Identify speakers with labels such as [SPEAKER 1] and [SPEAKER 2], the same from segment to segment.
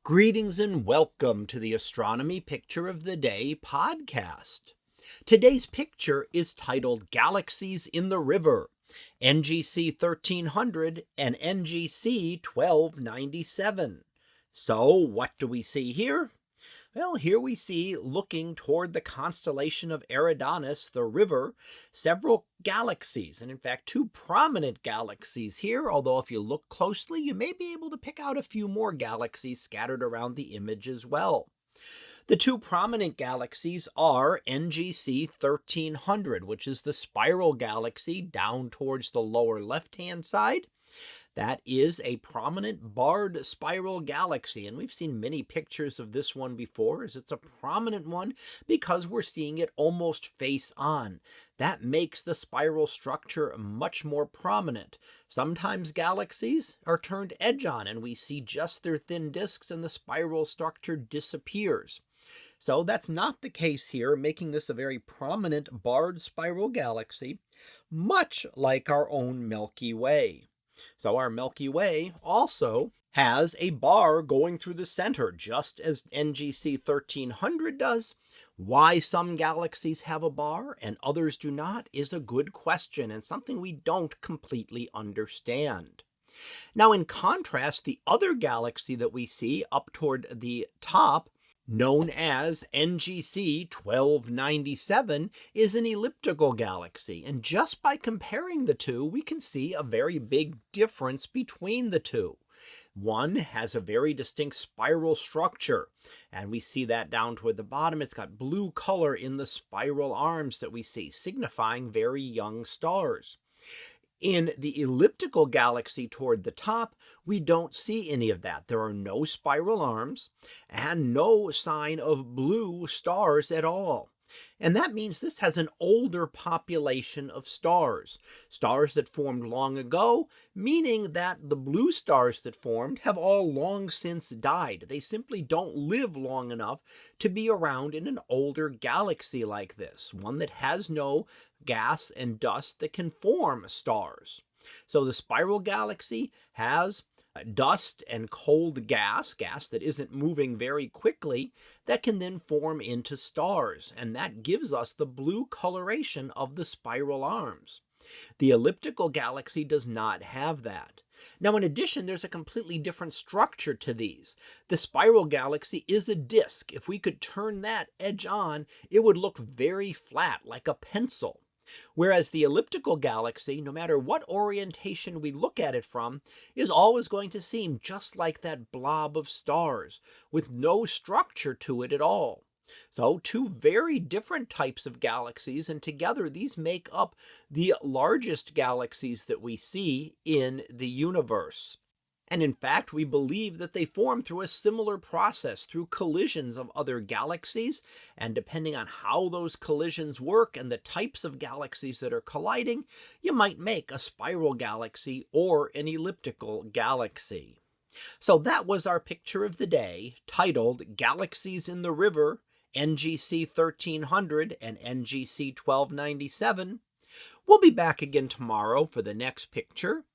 [SPEAKER 1] Greetings and welcome to the Astronomy Picture of the Day podcast. Today's picture is titled Galaxies in the River, NGC 1300 and NGC 1297. So what do we see here? Well, here we see, looking toward the constellation of Eridanus, the river, several galaxies, and in fact, two prominent galaxies here, although if you look closely, you may be able to pick out a few more galaxies scattered around the image as well. The two prominent galaxies are NGC 1300, which is the spiral galaxy down towards the lower left-hand side. That is a prominent barred spiral galaxy, and we've seen many pictures of this one before, as it's a prominent one because we're seeing it almost face on. That makes the spiral structure much more prominent. Sometimes galaxies are turned edge on, and we see just their thin disks and the spiral structure disappears. So that's not the case here, making this a very prominent barred spiral galaxy, much like our own Milky Way. So our Milky Way also has a bar going through the center, just as NGC 1300 does. Why some galaxies have a bar and others do not is a good question, and something we don't completely understand. Now, in contrast, the other galaxy that we see up toward the top, known as NGC 1297, is an elliptical galaxy, and just by comparing the two, we can see a very big difference between the two. One has a very distinct spiral structure, and we see that down toward the bottom. It's got blue color in the spiral arms that we see, signifying very young stars. In the elliptical galaxy toward the top, we don't see any of that. There are no spiral arms and no sign of blue stars at all. And that means this has an older population of stars. Stars that formed long ago, meaning that the blue stars that formed have all long since died. They simply don't live long enough to be around in an older galaxy like this, one that has no gas and dust that can form stars. So the spiral galaxy has dust and cold gas that isn't moving very quickly, that can then form into stars, and that gives us the blue coloration of the spiral arms. The elliptical galaxy does not have that. Now, in addition, there's a completely different structure to these. The spiral galaxy is a disk. If we could turn that edge on, it would look very flat, like a pencil. Whereas the elliptical galaxy, no matter what orientation we look at it from, is always going to seem just like that blob of stars, with no structure to it at all. So two very different types of galaxies, and together these make up the largest galaxies that we see in the universe. And in fact, we believe that they form through a similar process, through collisions of other galaxies, and depending on how those collisions work and the types of galaxies that are colliding, you might make a spiral galaxy or an elliptical galaxy. So that was our picture of the day, titled Galaxies in the River, NGC 1300 and NGC 1297. We'll be back again tomorrow for the next picture,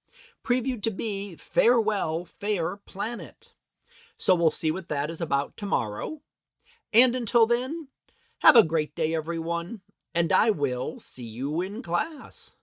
[SPEAKER 1] previewed to be Farewell, Fair Planet. So we'll see what that is about tomorrow. And until then, have a great day, everyone, and I will see you in class.